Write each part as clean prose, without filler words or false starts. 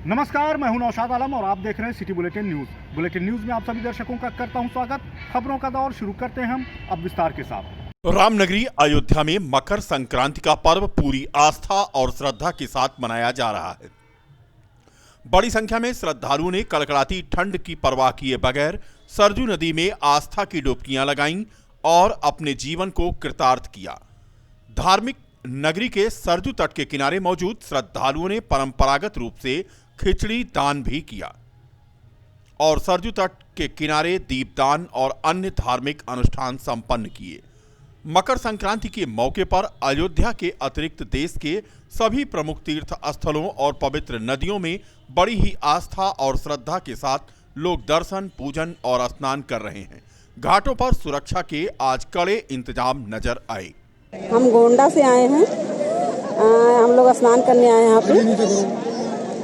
नमस्कार, मैं हूं नौशाद आलम और आप देख रहे हैं city bulletin news. Bulletin news में आप सभी दर्शकों का करता हूं स्वागत। खबरों का दौर शुरू करते हैं हम अब विस्तार के साथ। रामनगरी अयोध्या में मकर संक्रांति का पर्व पूरी आस्था और श्रद्धा के साथ मनाया जा रहा है। बड़ी संख्या में श्रद्धालुओं ने कड़कड़ाती ठंड की परवाह किए बगैर सरजू नदी में आस्था की डुबकियां लगाईं और अपने जीवन को कृतार्थ किया। धार्मिक नगरी के सरजू तट के किनारे मौजूद श्रद्धालुओं ने परंपरागत रूप से खिचड़ी दान भी किया और सरजू तट के किनारे दीपदान और अन्य धार्मिक अनुष्ठान संपन्न किए। मकर संक्रांति के मौके पर अयोध्या के अतिरिक्त देश के सभी प्रमुख तीर्थ स्थलों और पवित्र नदियों में बड़ी ही आस्था और श्रद्धा के साथ लोग दर्शन, पूजन और स्नान कर रहे हैं। घाटों पर सुरक्षा के आज कड़े इंतजाम नजर आए। हम गोंडा से आए हैं। हम लोग स्नान करने आए हैं यहाँ पे।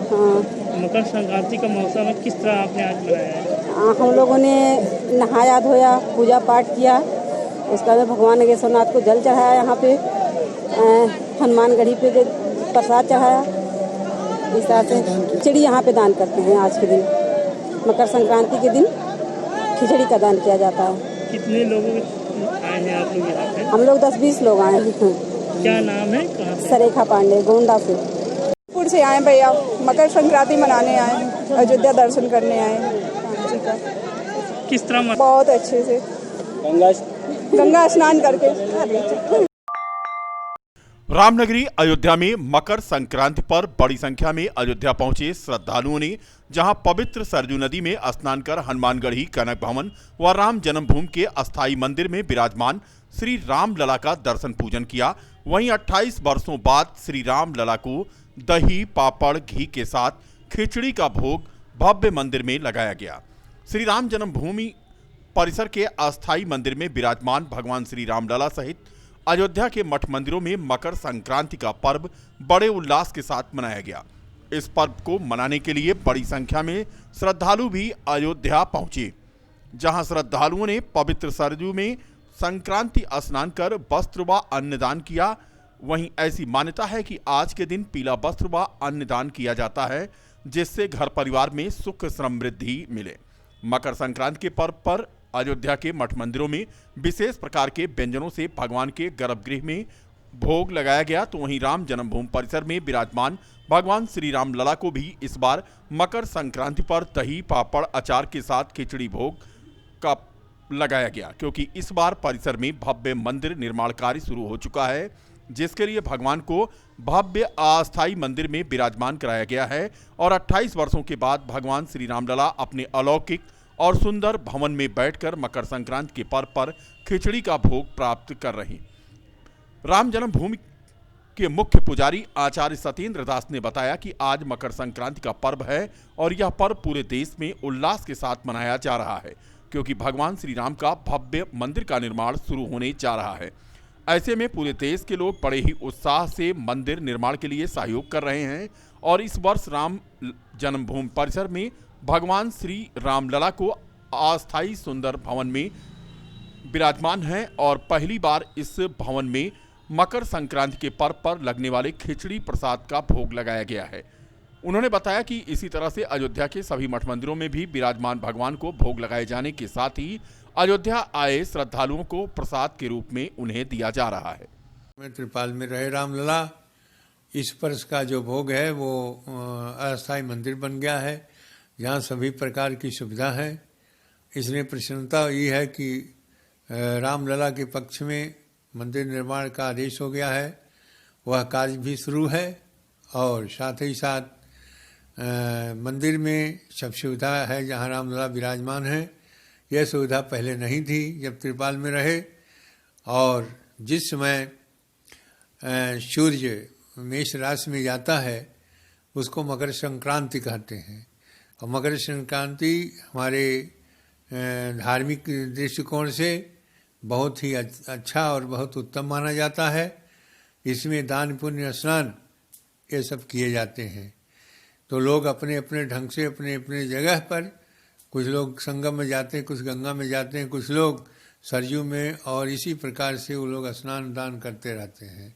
मकर संक्रांति का मौसम है, किस तरह आपने आज मनाया है? हम लोगों ने नहाया धोया, पूजा पाठ किया, उसके बाद भगवान नगेश्वरनाथ को जल चढ़ाया, यहाँ पे हनुमानगढ़ी पे प्रसाद चढ़ाया। इस तरह से खिचड़ी यहाँ पे दान करते हैं। आज के दिन मकर संक्रांति के दिन खिचड़ी का दान किया जाता है। कितने लोग आए हैं आप लोग यहाँ पे? हम लोग 10-20 लोग आए हैं। क्या नाम है, कहाँ से? सरेखा पांडे, गोंडा से। पुर से आए भैया, मकर संक्रांति मनाने आए, अयोध्या दर्शन करने आए। किस तरह बहुत अच्छे से गंगा स्नान करके। रामनगरी अयोध्या में मकर संक्रांति पर बड़ी संख्या में अयोध्या पहुंचे श्रद्धालुओं ने जहां पवित्र सरजू नदी में स्नान कर हनुमानगढ़ी, कनक भवन व राम जन्मभूमि के अस्थायी मंदिर में विराजमान श्री राम लला का दर्शन पूजन किया। वहीं 28 वर्षों बाद श्री राम लला को दही, पापड़, घी के साथ खिचड़ी का भोग भव्य मंदिर में लगाया गया। श्री राम जन्मभूमि परिसर के अस्थायी मंदिर में विराजमान भगवान श्री राम लला सहित अयोध्या के मठ मंदिरों में मकर संक्रांति का पर्व बड़े उल्लास के साथ मनाया गया। इस पर्व को मनाने के लिए बड़ी संख्या में श्रद्धालु भी अयोध्या पहुंचे, जहां श्रद्धालुओं ने पवित्र सरजू में संक्रांति स्नान कर वस्त्र व अन्नदान किया। वहीं ऐसी मान्यता है कि आज के दिन पीला वस्त्र व अन्नदान किया जाता है, जिससे घर परिवार में सुख समृद्धि मिले। मकर संक्रांति के पर्व पर अयोध्या के मठ मंदिरों में विशेष प्रकार के व्यंजनों से भगवान के गर्भगृह में भोग लगाया गया। तो वहीं राम जन्मभूमि परिसर में विराजमान भगवान श्री राम लला को भी इस बार मकर संक्रांति पर दही, पापड़, अचार के साथ खिचड़ी भोग का लगाया गया, क्योंकि इस बार परिसर में भव्य मंदिर निर्माण कार्य शुरू हो चुका है, जिसके लिए भगवान को भव्य अस्थायी मंदिर में विराजमान कराया गया है और 28 वर्षों के बाद भगवान श्री रामलला अपने अलौकिक और सुंदर भवन में बैठकर मकर संक्रांति के पर्व पर खिचड़ी का भोग प्राप्त कर रहे हैं। राम जन्मभूमि के मुख्य पुजारी आचार्य सत्येंद्र दास ने बताया कि आज मकर संक्रांति का पर्व है और यह पर्व पूरे देश में उल्लास के साथ मनाया जा रहा है, क्योंकि भगवान श्री राम का भव्य मंदिर का निर्माण शुरू होने जा रहा है। ऐसे में पूरे देश के लोग बड़े ही उत्साह से मंदिर निर्माण के लिए सहयोग कर रहे हैं और इस वर्ष राम जन्मभूमि परिसर में भगवान श्री रामलला को अस्थायी सुंदर भवन में विराजमान हैं और पहली बार इस भवन में मकर संक्रांति के पर्व पर लगने वाले खिचड़ी प्रसाद का भोग लगाया गया है। उन्होंने बताया कि इसी तरह से अयोध्या के सभी मठ मंदिरों में भी विराजमान भगवान को भोग लगाए जाने के साथ ही अयोध्या आए श्रद्धालुओं को प्रसाद के रूप में उन्हें दिया जा रहा है। त्रिपाल में रहे रामलला, इस वर्ष का जो भोग है वो अस्थायी मंदिर बन गया है, जहाँ सभी प्रकार की सुविधा है। इसलिए प्रसन्नता ये है कि रामलला के पक्ष में मंदिर निर्माण का आदेश हो गया है, वह कार्य भी शुरू है और साथ ही साथ मंदिर में सब सुविधा है जहाँ रामलला विराजमान है। यह सुविधा पहले नहीं थी जब त्रिपाल में रहे। और जिस समय सूर्य मेष राशि में जाता है उसको मकर संक्रांति कहते हैं और मकर संक्रांति हमारे धार्मिक दृष्टिकोण से बहुत ही अच्छा और बहुत उत्तम माना जाता है। इसमें दान, पुण्य, स्नान ये सब किए जाते हैं। तो लोग अपने अपने ढंग से अपने अपने जगह पर, कुछ लोग संगम में जाते हैं, कुछ गंगा में जाते हैं, कुछ लोग सरजू में, और इसी प्रकार से वो लोग स्नान दान करते रहते हैं।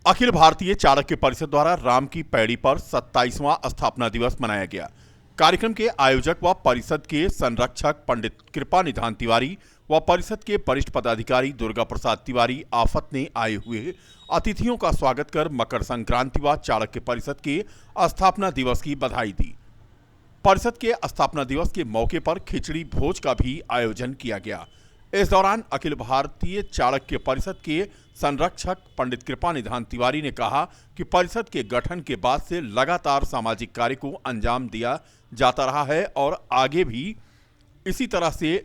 अखिल भारतीय चाणक्य परिषद द्वारा राम की पैड़ी पर 27वां स्थापना दिवस मनाया गया। कार्यक्रम के आयोजक व परिषद के संरक्षक पंडित कृपा निधान तिवारी व परिषद के वरिष्ठ पदाधिकारी दुर्गा प्रसाद तिवारी आफत ने आए हुए अतिथियों का स्वागत कर मकर संक्रांति व चाणक्य परिषद के स्थापना दिवस की बधाई दी। परिषद के स्थापना दिवस के मौके पर खिचड़ी भोज का भी आयोजन किया गया। इस दौरान अखिल भारतीय चाणक्य परिषद के संरक्षक पंडित कृपा निधान तिवारी ने कहा कि परिषद के गठन के बाद से लगातार सामाजिक कार्य को अंजाम दिया जाता रहा है और आगे भी इसी तरह से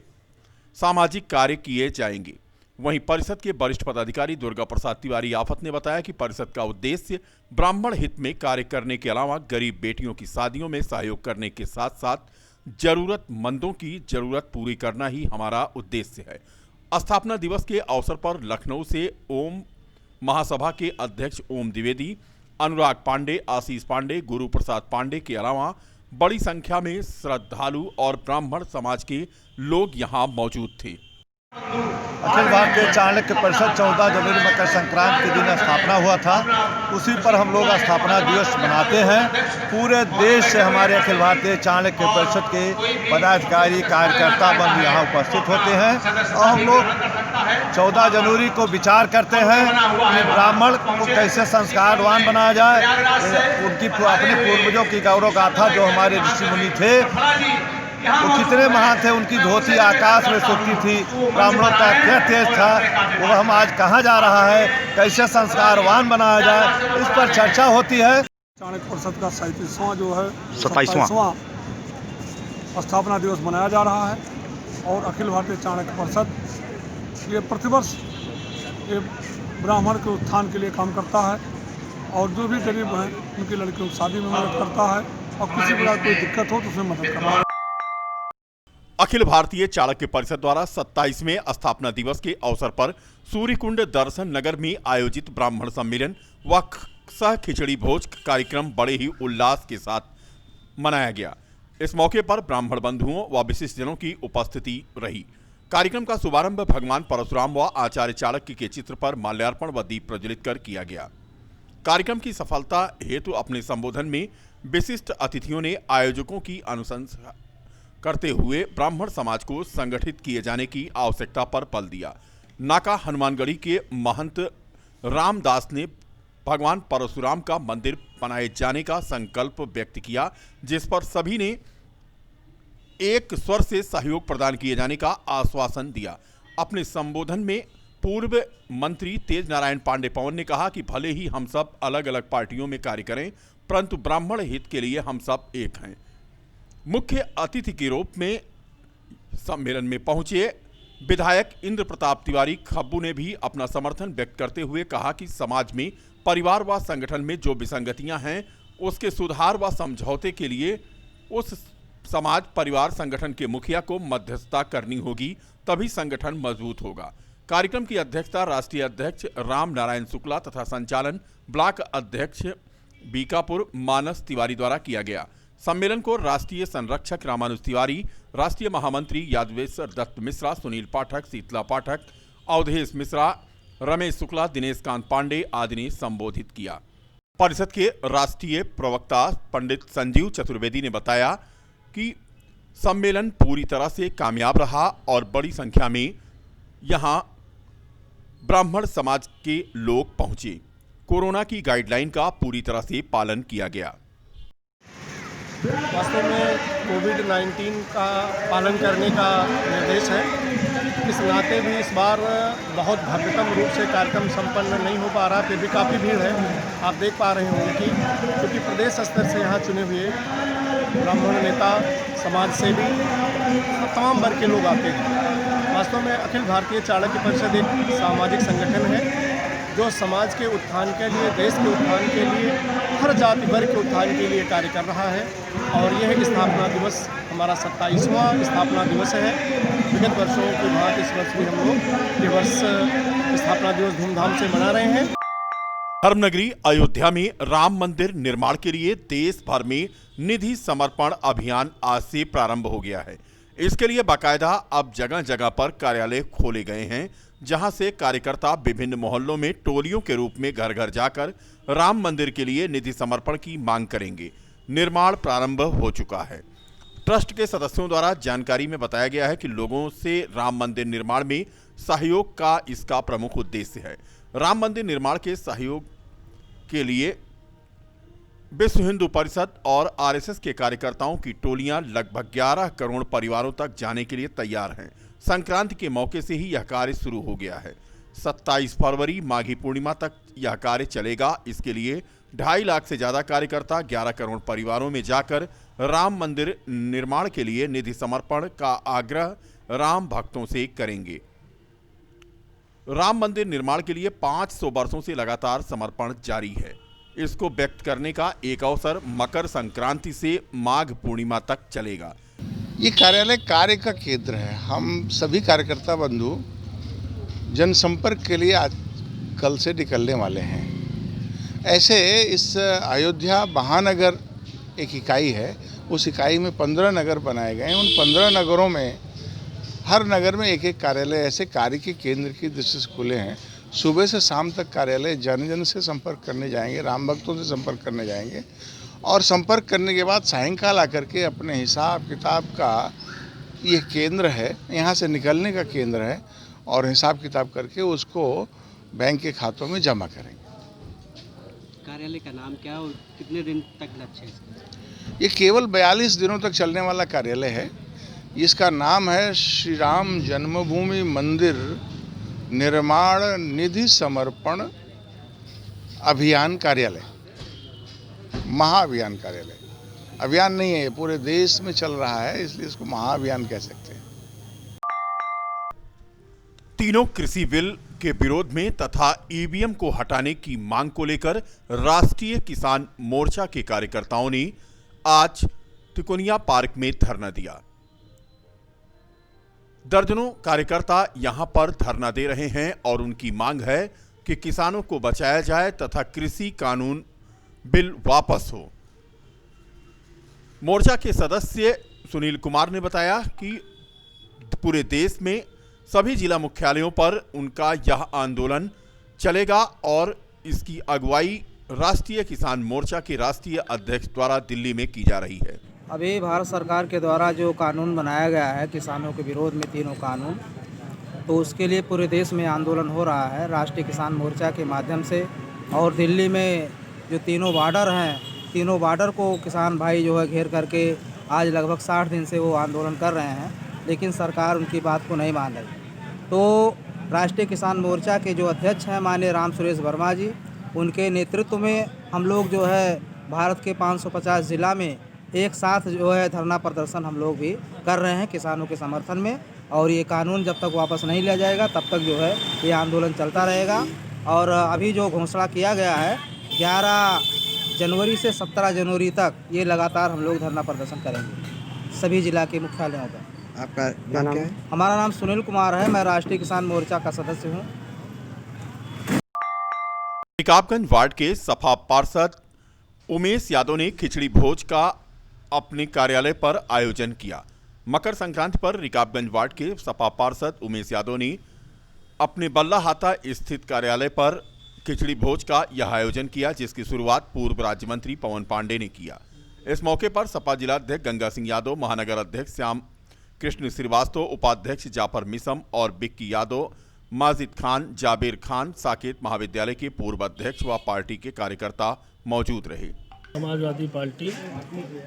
सामाजिक कार्य किए जाएंगे। वहीं परिषद के वरिष्ठ पदाधिकारी दुर्गा प्रसाद तिवारी आफत ने बताया कि परिषद का उद्देश्य ब्राह्मण हित में कार्य करने के अलावा गरीब बेटियों की शादियों में सहयोग करने के साथ साथ जरूरतमंदों की जरूरत पूरी करना ही हमारा उद्देश्य है। स्थापना दिवस के अवसर पर लखनऊ से ओम महासभा के अध्यक्ष ओम द्विवेदी, अनुराग पांडे, आशीष पांडे, गुरु प्रसाद पांडे के अलावा बड़ी संख्या में श्रद्धालु और ब्राह्मण समाज के लोग यहां मौजूद थे। अखिल भारतीय चाणक्य परिषद 14 जनवरी मकर संक्रांति के दिन स्थापना हुआ था। उसी पर हम लोग स्थापना दिवस मनाते हैं। पूरे देश से हमारे अखिल भारतीय चाणक्य परिषद के पदाधिकारी कार्यकर्ता बंद यहाँ उपस्थित होते हैं और हम लोग 14 जनवरी को विचार करते हैं कि ब्राह्मण को कैसे संस्कारवान बनाया जाए। उनकी अपने पूर्वजों की गौरव गाथा जो हमारे ऋषि मुनि थे वो कितने महान थे, उनकी धोती आकाश में सुखती थी, ब्राह्मणों का क्या तेज था, वो हम आज कहाँ जा रहा है, कैसे संस्कारवान बनाया जाए, इस पर चर्चा होती है। चाणक्य परिषद का 37वां जो है 27वां स्थापना दिवस मनाया जा रहा है और अखिल भारतीय चाणक्य परिषद ये प्रतिवर्ष ये ब्राह्मण के उत्थान के लिए काम करता है और जो भी गरीब हैं उनकी लड़कियों की शादी में मदद करता है और किसी प्रकार कोई दिक्कत हो तो उसमें मदद करता है। अखिल भारतीय चाणक्य परिषद द्वारा 27वें स्थापना दिवस के अवसर पर सूर्यकुंड दर्शन नगर में आयोजित ब्राह्मण सम्मेलन व सह खिचड़ी भोज कार्यक्रम बड़े ही उल्लास के साथ मनाया गया। इस मौके पर ब्राह्मण बंधुओं व विशिष्टजनों की उपस्थिति रही। कार्यक्रम का शुभारंभ भगवान परशुराम व आचार्य चाणक्य के चित्र पर माल्यार्पण व दीप प्रज्वलित कर किया गया। कार्यक्रम की सफलता हेतु अपने संबोधन में विशिष्ट अतिथियों ने आयोजकों की अनुशंसा करते हुए ब्राह्मण समाज को संगठित किए जाने की आवश्यकता पर बल दिया। नाका हनुमानगढ़ी के महंत रामदास ने भगवान परशुराम का मंदिर बनाए जाने का संकल्प व्यक्त किया, जिस पर सभी ने एक स्वर से सहयोग प्रदान किए जाने का आश्वासन दिया। अपने संबोधन में पूर्व मंत्री तेज नारायण पांडे पवन ने कहा कि भले ही हम सब अलग अलग पार्टियों में कार्य करें, परंतु ब्राह्मण हित के लिए हम सब एक हैं। मुख्य अतिथि के रूप में सम्मेलन में पहुंचे विधायक इंद्र प्रताप तिवारी खब्बू ने भी अपना समर्थन व्यक्त करते हुए कहा कि समाज में परिवार व संगठन में जो विसंगतियां हैं उसके सुधार व समझौते के लिए उस समाज परिवार संगठन के मुखिया को मध्यस्थता करनी होगी, तभी संगठन मजबूत होगा। कार्यक्रम की अध्यक्षता राष्ट्रीय अध्यक्ष राम नारायण शुक्ला तथा संचालन ब्लॉक अध्यक्ष बीकापुर मानस तिवारी द्वारा किया गया। सम्मेलन को राष्ट्रीय संरक्षक रामानुज तिवारी, राष्ट्रीय महामंत्री यादवेश्वर दत्त मिश्रा, सुनील पाठक, शीतला पाठक, अवधेश मिश्रा, रमेश शुक्ला, दिनेश कांत पांडे आदि ने संबोधित किया। परिषद के राष्ट्रीय प्रवक्ता पंडित संजीव चतुर्वेदी ने बताया कि सम्मेलन पूरी तरह से कामयाब रहा और बड़ी संख्या में यहां ब्राह्मण समाज के लोग पहुंचे। कोरोना की गाइडलाइन का पूरी तरह से पालन किया गया। वास्तव में कोविड-19 का पालन करने का निर्देश है। इस नाते भी इस बार बहुत भव्यतम रूप से कार्यक्रम संपन्न नहीं हो पा रहा, फिर भी काफ़ी भीड़ है। आप देख पा रहे होंगे कि क्योंकि प्रदेश स्तर से यहाँ चुने हुए ब्राह्मण नेता, समाज सेवी, तमाम वर्ग के लोग आते हैं। वास्तव में अखिल भारतीय चाणक्य परिषद एक सामाजिक संगठन है जो समाज के उत्थान के लिए, देश के उत्थान के लिए, हर जाति वर्ग के उत्थान के लिए कार्य कर रहा है और यह स्थापना दिवस हमारा 27वां स्थापना दिवस है। विगत वर्षों की भांति इस वर्ष भी हम लोग ये वर्ष स्थापना दिवस धूमधाम से मना रहे हैं। धर्मनगरी अयोध्या में राम मंदिर निर्माण के लिए देश भर में निधि समर्पण अभियान आज से प्रारंभ हो गया है। इसके लिए बाकायदा अब जगह जगह पर कार्यालय खोले गए हैं, जहां से कार्यकर्ता विभिन्न मोहल्लों में टोलियों के रूप में घर घर जाकर राम मंदिर के लिए निधि समर्पण की मांग करेंगे। निर्माण प्रारंभ हो चुका है। ट्रस्ट के सदस्यों द्वारा जानकारी में बताया गया है कि लोगों से राम मंदिर निर्माण में सहयोग का इसका प्रमुख उद्देश्य है। राम मंदिर निर्माण के सहयोग के लिए विश्व हिंदू परिषद और आरएसएस के कार्यकर्ताओं की टोलियां लगभग 11 करोड़ परिवारों तक जाने के लिए तैयार हैं। संक्रांति के मौके से ही यह कार्य शुरू हो गया है। 27 फरवरी माघी पूर्णिमा तक यह कार्य चलेगा। इसके लिए 2.5 लाख से ज्यादा कार्यकर्ता 11 करोड़ परिवारों में जाकर राम मंदिर निर्माण के लिए निधि समर्पण का आग्रह राम भक्तों से करेंगे। राम मंदिर निर्माण के लिए 500 वर्षों से लगातार समर्पण जारी है। इसको व्यक्त करने का एक अवसर मकर संक्रांति से माघ पूर्णिमा तक चलेगा। ये कार्यालय कार्य का केंद्र है। हम सभी कार्यकर्ता बंधु जनसंपर्क के लिए आज कल से निकलने वाले हैं। ऐसे इस अयोध्या महानगर एक इकाई है, उस इकाई में 15 नगर बनाए गए हैं। उन 15 नगरों में हर नगर में एक एक कार्यालय ऐसे कार्य के केंद्र की दृष्टि से खुले हैं। सुबह से शाम तक कार्यालय जन जन से संपर्क करने जाएंगे, राम भक्तों से संपर्क करने जाएंगे और संपर्क करने के बाद सायंकाल आकर के अपने हिसाब किताब का ये केंद्र है, यहाँ से निकलने का केंद्र है और हिसाब किताब करके उसको बैंक के खातों में जमा करेंगे। कार्यालय का नाम क्या और कितने दिन तक लक्ष्य है इसका? ये केवल 42 दिनों तक चलने वाला कार्यालय है। इसका नाम है श्री राम जन्मभूमि मंदिर निर्माण निधि समर्पण अभियान कार्यालय, महाअभियान कार्यालय। अभियान नहीं है, ये पूरे देश में चल रहा है, इसलिए इसको महाअभियान कह सकते हैं। तीनों कृषि बिल के विरोध में तथा ईवीएम को हटाने की मांग को लेकर राष्ट्रीय किसान मोर्चा के कार्यकर्ताओं ने आज तिकोनिया पार्क में धरना दिया। दर्जनों कार्यकर्ता यहां पर धरना दे रहे हैं और उनकी मांग है कि किसानों को बचाया जाए तथा कृषि कानून बिल वापस हो। मोर्चा के सदस्य सुनील कुमार ने बताया कि पूरे देश में सभी जिला मुख्यालयों पर उनका यह आंदोलन चलेगा और इसकी अगुवाई राष्ट्रीय किसान मोर्चा के राष्ट्रीय अध्यक्ष द्वारा दिल्ली में की जा रही है। अभी भारत सरकार के द्वारा जो कानून बनाया गया है किसानों के विरोध में, तीनों कानून, तो उसके लिए पूरे देश में आंदोलन हो रहा है राष्ट्रीय किसान मोर्चा के माध्यम से। और दिल्ली में जो तीनों बॉर्डर हैं, तीनों बॉर्डर को किसान भाई जो है घेर करके आज लगभग 60 दिन से वो आंदोलन कर रहे हैं, लेकिन सरकार उनकी बात को नहीं मान रही। तो राष्ट्रीय किसान मोर्चा के जो अध्यक्ष हैं माननीय राम सुरेश वर्मा जी, उनके नेतृत्व में हम लोग जो है भारत के 550 ज़िला में एक साथ जो है धरना प्रदर्शन हम लोग भी कर रहे हैं किसानों के समर्थन में। और ये कानून जब तक वापस नहीं लिया जाएगा तब तक जो है ये आंदोलन चलता रहेगा। और अभी जो घोषणा किया गया है 11 जनवरी से 17 जनवरी तक ये लगातार हम लोग धरना प्रदर्शन करेंगे सभी जिला के मुख्यालयों पर। आपका नाम क्या है? हमारा नाम सुनील कुमार है, मैं राष्ट्रीय किसान मोर्चा का सदस्य हूँ। रिकाबगंज वार्ड के सपा पार्षद उमेश यादव ने खिचड़ी भोज का अपने कार्यालय पर आयोजन किया। मकर संक्रांति पर रिकाबगंज वार्ड के सपा पार्षद उमेश यादव ने अपने बल्लाहाता स्थित कार्यालय पर खिचड़ी भोज का यह आयोजन किया, जिसकी शुरुआत पूर्व राज्य मंत्री पवन पांडे ने किया। इस मौके पर सपा जिलाध्यक्ष गंगा सिंह यादव, महानगर अध्यक्ष श्याम कृष्ण श्रीवास्तव, उपाध्यक्ष जाफर मिसम और बिक्की यादव, माजिद खान, जाबेर खान, साकेत महाविद्यालय के पूर्व अध्यक्ष व पार्टी के कार्यकर्ता मौजूद रहे। समाजवादी पार्टी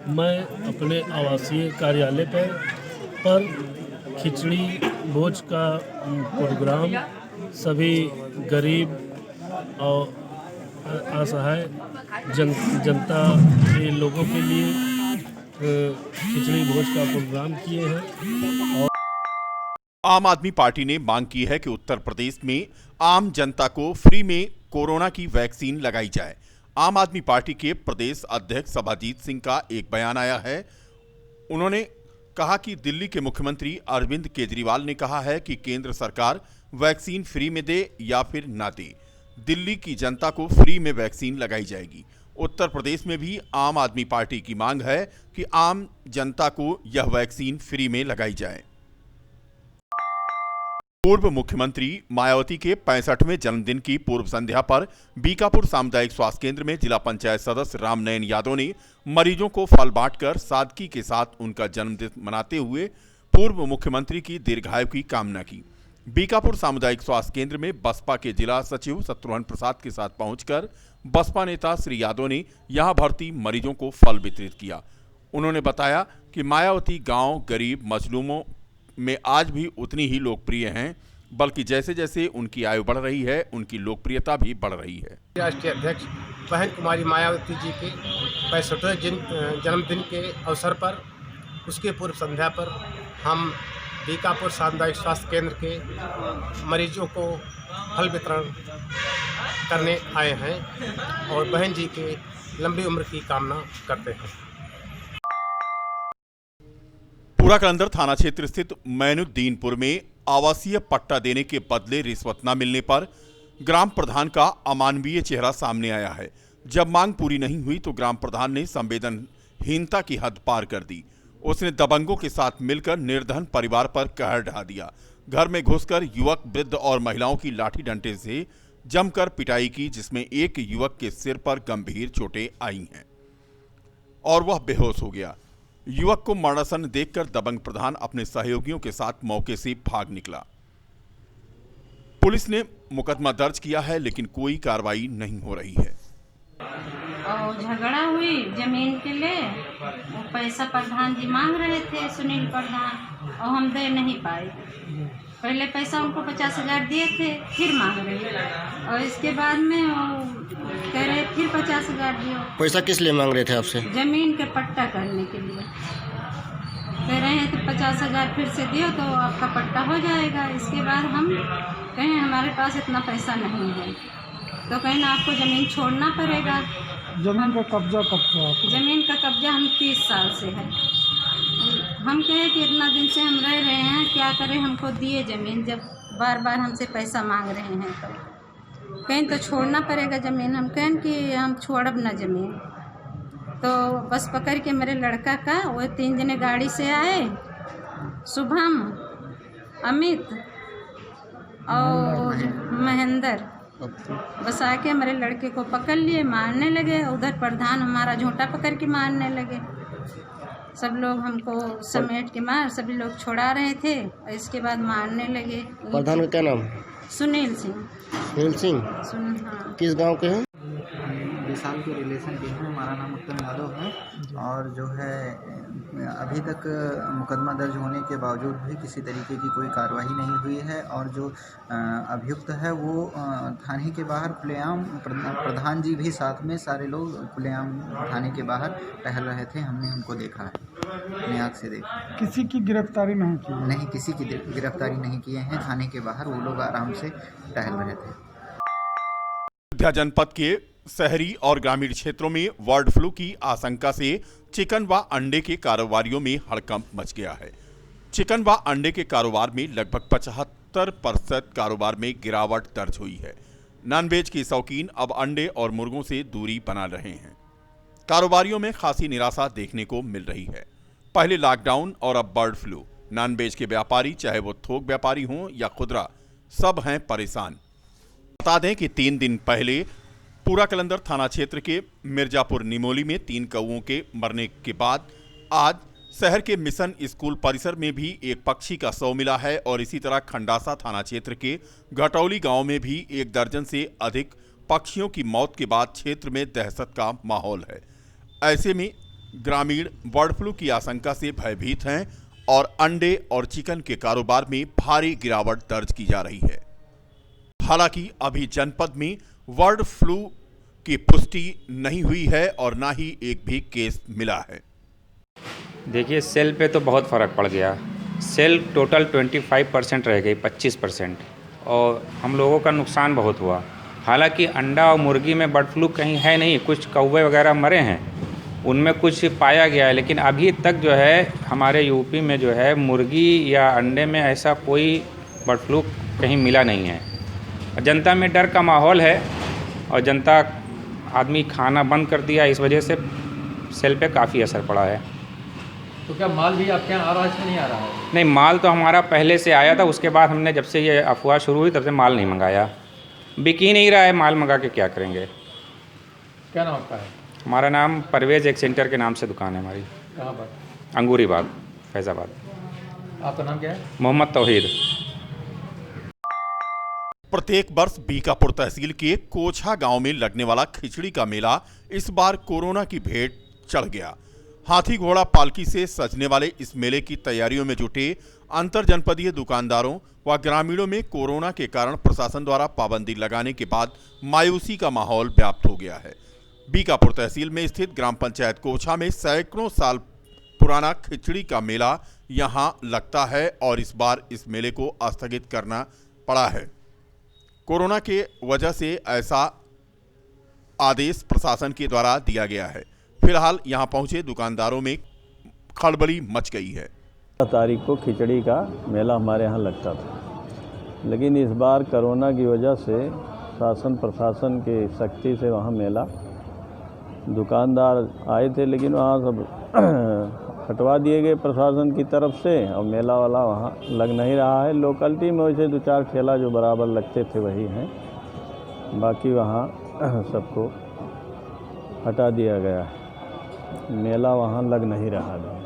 मैं अपने आवासीय कार्यालय पर खिचड़ी भोज का प्रोग्राम सभी गरीब और असहाय जनता के लोगों के लिए खिचड़ी भोज का प्रोग्राम किए हैं। और आम आदमी पार्टी ने मांग की है कि उत्तर प्रदेश में आम जनता को फ्री में कोरोना की वैक्सीन लगाई जाए। आम आदमी पार्टी के प्रदेश अध्यक्ष सभाजीत सिंह का एक बयान आया है। उन्होंने कहा कि दिल्ली के मुख्यमंत्री अरविंद केजरीवाल ने कहा है कि केंद्र सरकार वैक्सीन फ्री में दे या फिर ना दे, दिल्ली की जनता को फ्री में वैक्सीन लगाई जाएगी। उत्तर प्रदेश में भी आम आदमी पार्टी की मांग है कि आम जनता को यह वैक्सीन फ्री में लगाई जाए। पूर्व मुख्यमंत्री मायावती के 65वें जन्मदिन की पूर्व संध्या पर बीकापुर सामुदायिक स्वास्थ्य केंद्र में जिला पंचायत सदस्य रामनयन यादव ने मरीजों को फल बांटकर सादगी के साथ उनका जन्मदिन मनाते हुए पूर्व मुख्यमंत्री की दीर्घायु की कामना की। बीकापुर सामुदायिक स्वास्थ्य केंद्र में बसपा के जिला सचिव शत्रुघ्न प्रसाद के साथ पहुंचकर बसपा नेता श्री यादव ने यहां भर्ती मरीजों को फल वितरित किया। उन्होंने बताया कि मायावती गांव गरीब मजलूमों में आज भी उतनी ही लोकप्रिय हैं, बल्कि जैसे जैसे उनकी आयु बढ़ रही है उनकी लोकप्रियता भी बढ़ रही है। राष्ट्रीय अध्यक्ष बहन कुमारी मायावती जी के 65वें जन्मदिन के अवसर पर उसके पूर्व संध्या पर हम बीकापुर सामुदायिक स्वास्थ्य केंद्र के मरीजों को फल वितरण करने आए हैं और बहन जी के लंबी उम्र की कामना करते हैं। पूरा कलंदर थाना क्षेत्र स्थित मैनुद्दीनपुर में आवासीय पट्टा देने के बदले रिश्वत न मिलने पर ग्राम प्रधान का अमानवीय चेहरा सामने आया है। जब मांग पूरी नहीं हुई तो ग्राम प्रधान ने संवेदनहीनता की हद पार कर दी। उसने दबंगों के साथ मिलकर निर्धन परिवार पर कहर ढा दिया। घर में घुसकर युवक, वृद्ध और महिलाओं की लाठी डंडे से जमकर पिटाई की, जिसमें एक युवक के सिर पर गंभीर चोटें आई हैं और वह बेहोश हो गया। युवक को मरणासन देखकर दबंग प्रधान अपने सहयोगियों के साथ मौके से भाग निकला। पुलिस ने मुकदमा दर्ज किया है, लेकिन कोई कार्रवाई नहीं हो रही है। और झगड़ा हुई जमीन के लिए, वो पैसा प्रधान जी मांग रहे थे, सुनील प्रधान, और हम दे नहीं पाए। पहले पैसा उनको 50,000 दिए थे, फिर मांग रहे, और इसके बाद में वो कह रहे फिर 50,000 दियो। पैसा किस लिए मांग रहे थे आपसे? जमीन के पट्टा करने के लिए कह रहे हैं, तो 50,000 फिर से दियो तो आपका पट्टा हो जाएगा। इसके बाद हम कहें हमारे पास इतना पैसा नहीं है, तो कहें आपको ज़मीन छोड़ना पड़ेगा। जमीन का कब्जा कब हुआ? जमीन का कब्जा हम 30 साल से है। हम कहे कि इतना दिन से हम रह रहे हैं, क्या करें, हमको दिए ज़मीन, जब बार बार हमसे पैसा मांग रहे हैं तो कहीं तो छोड़ना पड़ेगा ज़मीन। हम कहें कि हम छोड़ब ना ज़मीन, तो बस पकड़ के मेरे लड़का का वो 3 जने गाड़ी से आए, शुभम, अमित और महेंद्र, बस आके मेरे लड़के को पकड़ लिए, मारने लगे। उधर प्रधान हमारा झोंटा पकड़ के मारने लगे। सब लोग हमको समेट के मार, सभी लोग छोड़ा रहे थे और इसके बाद मारने लगे। प्रधान का क्या नाम? सुनील सिंह। सुनील सिंह? हाँ। किस गांव के हैं? 20 साल के रिलेशन के हैं। हमारा नाम उत्तम यादव है और जो है अभी तक मुकदमा दर्ज होने के बावजूद भी किसी तरीके की कोई कार्रवाई नहीं हुई है और जो अभियुक्त है वो थाने के बाहर खुलेआम, प्रधान जी भी साथ में, सारे लोग खुलेआम थाने के बाहर टहल रहे थे। हमने उनको देखा है, अपनी आँख से देखा। किसी की गिरफ्तारी नहीं की? नहीं, किसी की गिरफ्तारी नहीं किए हैं। थाने के बाहर वो लोग आराम से टहल रहे थे। अयोध्या जनपद के शहरी और ग्रामीण क्षेत्रों में बर्ड फ्लू की आशंका से चिकन व अंडे के कारोबारियों में हड़कंप मच गया है। चिकन व अंडे के कारोबार में लगभग 75% कारोबार में गिरावट दर्ज हुई है। नॉनवेज के शौकीन अब अंडे और मुर्गों से दूरी बना रहे हैं। कारोबारियों में खासी निराशा देखने को मिल रही है। पहले लॉकडाउन और अब बर्ड फ्लू। नॉनवेज के व्यापारी, चाहे वो थोक व्यापारी हों या खुदरा, सब हैं परेशान। बता दें कि 3 दिन पहले पूरा कलंदर थाना क्षेत्र के मिर्जापुर निमोली में 3 कौओं के मरने के बाद आज शहर के मिशन स्कूल परिसर में भी एक पक्षी का शव मिला है और इसी तरह खंडासा थाना क्षेत्र के घटौली गांव में भी 1 दर्जन से अधिक पक्षियों की मौत के बाद क्षेत्र में दहशत का माहौल है। ऐसे में ग्रामीण बर्ड फ्लू की आशंका से भयभीत हैं और अंडे और चिकन के कारोबार में भारी गिरावट दर्ज की जा रही है। हालांकि अभी जनपद में बर्ड फ्लू की पुष्टि नहीं हुई है और ना ही एक भी केस मिला है। देखिए, सेल पे तो बहुत फ़र्क पड़ गया। सेल टोटल 25% रह गई, 25%, और हम लोगों का नुकसान बहुत हुआ। हालांकि अंडा और मुर्गी में बर्ड फ्लू कहीं है नहीं, कुछ कौवे वगैरह मरे हैं, उनमें कुछ पाया गया है, लेकिन अभी तक जो है हमारे यूपी में जो है मुर्गी या अंडे में ऐसा कोई बर्ड फ्लू कहीं मिला नहीं है। जनता में डर का माहौल है और जनता, आदमी खाना बंद कर दिया, इस वजह से सेल पे काफ़ी असर पड़ा है। तो क्या माल भी आपके यहाँ आ रहा है, इसमें नहीं आ रहा है? नहीं, माल तो हमारा पहले से आया था, उसके बाद हमने जब से ये अफवाह शुरू हुई तब से माल नहीं मंगाया। बिक ही नहीं रहा है, माल मंगा के क्या करेंगे। क्या नाम आपका है? हमारा नाम परवेज़ एक सेंटर के नाम से दुकान है हमारी। कहाँ पर? अंगूरी बाग, फैज़ाबाद। आपका नाम क्या है? मोहम्मद तौहीद। प्रत्येक वर्ष बीकापुर तहसील के कोछा गांव में लगने वाला खिचड़ी का मेला इस बार कोरोना की भेंट चढ़ गया। हाथी घोड़ा पालकी से सजने वाले इस मेले की तैयारियों में जुटे अंतर जनपदीय दुकानदारों व ग्रामीणों में कोरोना के कारण प्रशासन द्वारा पाबंदी लगाने के बाद मायूसी का माहौल व्याप्त हो गया है। बीकापुर तहसील में स्थित ग्राम पंचायत कोछा में सैकड़ों साल पुराना खिचड़ी का मेला यहां लगता है और इस बार इस मेले को स्थगित करना पड़ा है। कोरोना के वजह से ऐसा आदेश प्रशासन के द्वारा दिया गया है। फिलहाल यहां पहुंचे दुकानदारों में खलबली मच गई है। तारीख को खिचड़ी का मेला हमारे यहाँ लगता था, लेकिन इस बार कोरोना की वजह से शासन प्रशासन की सख्ती से वहाँ मेला, दुकानदार आए थे लेकिन वहाँ सब हटवा दिए गए प्रशासन की तरफ से और मेला वाला वहाँ लग नहीं रहा है। लोकलिटी में वैसे 2-4 ठेला जो बराबर लगते थे वही हैं, बाकी वहाँ सबको हटा दिया गया है। मेला वहाँ लग नहीं रहा है।